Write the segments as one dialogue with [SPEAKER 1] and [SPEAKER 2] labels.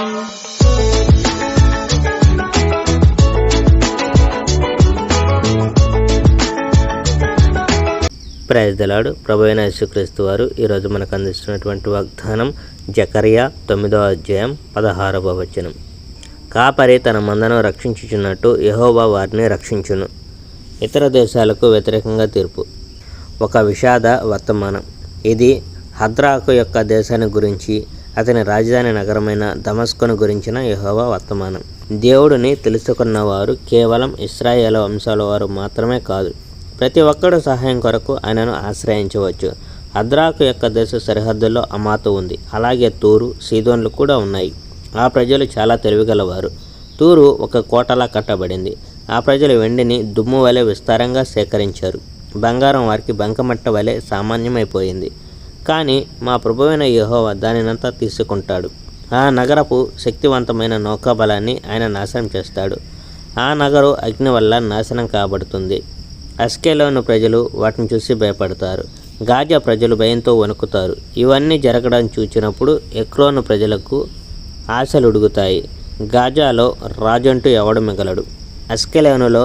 [SPEAKER 1] Praise the lord. ప్రభువైన యేసుక్రీస్తు వారు ఈరోజు మనకు అందిస్తున్నటువంటి వాగ్దానం జకర్యా 9వ అధ్యాయం 16వ వచనం. కాపరి తన మందను రక్షించుచున్నట్టు యెహోవా వారిని రక్షించును. ఇతర దేశాలకు వ్యతిరేకంగా తీర్పు. ఒక విషాద వర్తమానం. ఇది హద్రాకు యొక్క దేశాన్ని గురించి, అతని రాజధాని నగరమైన దమస్కును గురించిన యెహోవా వర్తమానం. దేవుడిని తెలుసుకున్నవారు కేవలం ఇశ్రాయేలు వంశాల వారు మాత్రమే కాదు, ప్రతి ఒక్కరు సహాయం కొరకు ఆయనను ఆశ్రయించవచ్చు. హద్రాకు యొక్క దేశ సరిహద్దుల్లో అమాతు ఉంది. అలాగే తూరు, సీదోన్లు కూడా ఉన్నాయి. ఆ ప్రజలు చాలా తెలివిగలవారు. తూరు ఒక కోటలా కట్టబడింది. ఆ ప్రజలు వెండిని దుమ్ము వలె విస్తారంగా సేకరించారు. బంగారం వారికి బంకమట్ట వలె సామాన్యమైపోయింది. కానీ మా ప్రభువైన యెహోవా దానినంతా తీసుకుంటాడు. ఆ నగరపు శక్తివంతమైన నౌకాబలాన్ని ఆయన నాశనం చేస్తాడు. ఆ నగరు అగ్ని వల్ల నాశనం కాబడుతుంది. అష్కెలోను ప్రజలు వాటిని చూసి భయపడతారు. గాజా ప్రజలు భయంతో వణుకుతారు. ఇవన్నీ జరగడం చూచినప్పుడు ఎక్రోను ప్రజలకు ఆశలు ఉడుగుతాయి. గాజాలో రాజంటూ ఎవడు మిగలడు. అష్కెలోనులో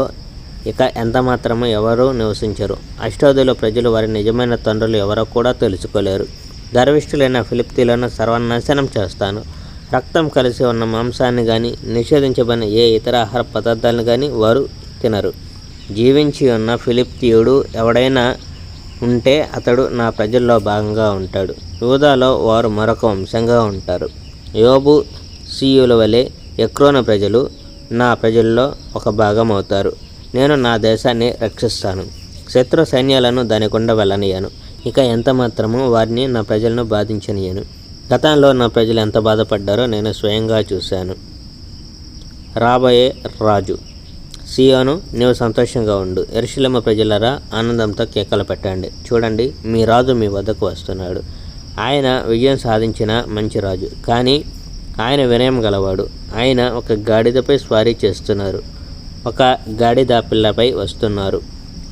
[SPEAKER 1] ఇక ఎంత మాత్రమూ ఎవరూ నివసించరు. అష్డోదులో ప్రజలు వారి నిజమైన తండ్రులు ఎవరో కూడా తెలుసుకోలేరు. గర్విష్ఠులైన ఫిలిప్తీలను సర్వనాశనం చేస్తాను. రక్తం కలిసి ఉన్న మాంసాన్ని కానీ, నిషేధించబడిన ఏ ఇతర ఆహార పదార్థాలను కానీ వారు తినరు. జీవించి ఉన్న ఫిలిప్తీయుడు ఎవడైనా ఉంటే అతడు నా ప్రజల్లో భాగంగా ఉంటాడు. యూదాలో వారు మరొక వంశంగా ఉంటారు. యోబు సీయుల వలె ఎక్రోను ప్రజలు నా ప్రజల్లో ఒక భాగం అవుతారు. నేను నా దేశాన్ని రక్షిస్తాను. శత్రు సైన్యాలను దాని గుండా వెళ్ళనీయను. ఇక ఎంత మాత్రము వారిని నా ప్రజలను బాధించనీయను. గతంలో నా ప్రజలు ఎంత బాధపడ్డారో నేను స్వయంగా చూశాను. రాబోయే రాజు. సియోను, నీవు సంతోషంగా ఉండు. యెరూషలేము ప్రజలారా, ఆనందంతో కేకలు పెట్టండి. చూడండి, మీ రాజు మీ వద్దకు వస్తున్నాడు. ఆయన విజయం సాధించిన మంచి రాజు, కానీ ఆయన వినయం గలవాడు. ఆయన ఒక గాడిదపై స్వారీ చేస్తున్నారు. ఒక గాడిద పిల్లపై వస్తున్నారు.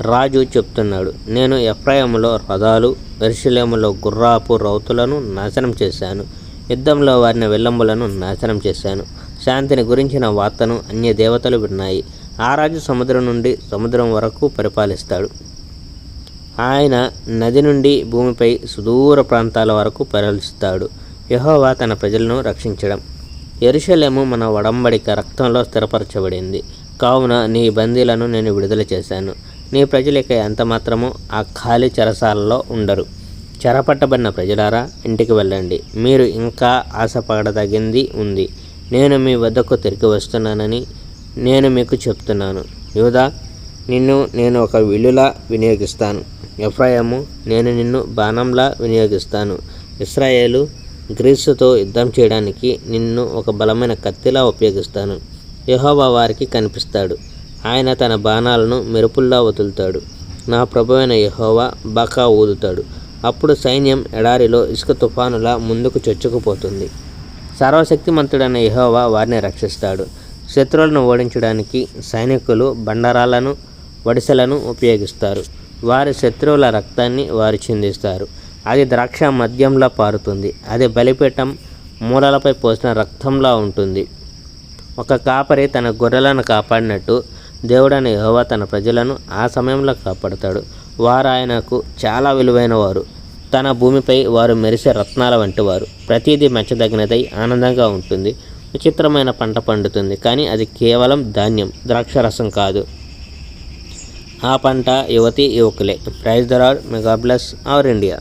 [SPEAKER 1] రాజు చెప్తున్నాడు, నేను ఎఫ్రాయిములో రథాలు, యెరూషలేములో గుర్రాపు రౌతులను నాశనం చేశాను. యుద్ధంలో వారిని విల్లంబులను నాశనం చేశాను. శాంతిని గురించిన వార్తను అన్య దేవతలు విన్నాయి. ఆ రాజు సముద్రం నుండి సముద్రం వరకు పరిపాలిస్తాడు. ఆయన నది నుండి భూమిపై సుదూర ప్రాంతాల వరకు పరిపాలిస్తాడు. యెహోవా తన ప్రజలను రక్షించడం. యెరూషలేము మన ఒడంబడిక రక్తంలో స్థిరపరచబడింది. కావున నీ బందీలను నేను విడుదల చేశాను. నీ ప్రజలక ఎంత మాత్రము ఆ ఖాళీ చెరసాలలో ఉండరు. చెరపట్టబడిన ప్రజలారా, ఇంటికి వెళ్ళండి. మీరు ఇంకా ఆశపడదగింది ఉంది. నేను మీ వద్దకు తిరిగి వస్తున్నానని నేను మీకు చెప్తున్నాను. యూదా, నిన్ను నేను ఒక విల్లులా వినియోగిస్తాను. ఎఫ్రాయిము, నేను నిన్ను బాణంలా వినియోగిస్తాను. ఇశ్రాయేలు, గ్రీసుతో యుద్ధం చేయడానికి నిన్ను ఒక బలమైన కత్తిలా ఉపయోగిస్తాను. యెహోవా వారికి కనిపిస్తాడు. ఆయన తన బాణాలను మెరుపుల్లా వదులుతాడు. నా ప్రభువైన యెహోవా బకా ఊదుతాడు. అప్పుడు సైన్యం ఎడారిలో ఇసుక తుఫానులా ముందుకు చొచ్చుకుపోతుంది. సర్వశక్తిమంతుడైన యెహోవా వారిని రక్షిస్తాడు. శత్రువులను ఓడించడానికి సైనికులు బండరాలను, వడిసెలను ఉపయోగిస్తారు. వారి శత్రువుల రక్తాన్ని వారు చిందిస్తారు. అది ద్రాక్ష మద్యంలా పారుతుంది. అది బలిపీఠం మూలలపై పోసిన రక్తంలా ఉంటుంది. ఒక కాపరి తన గొర్రెలను కాపాడినట్టు దేవుడైన యెహోవా తన ప్రజలను ఆ సమయంలో కాపాడుతాడు. వారు ఆయనకు చాలా విలువైన వారు. తన భూమిపై వారు మెరిసే రత్నాల వంటి వారు. ప్రతిదీ మెచ్చదగినదై ఆనందంగా ఉంటుంది. విచిత్రమైన పంట పండుతుంది, కానీ అది కేవలం ధాన్యం, ద్రాక్షరసం కాదు. ఆ పంట యువతి యువకులే. Praise the Lord. May God bless our India.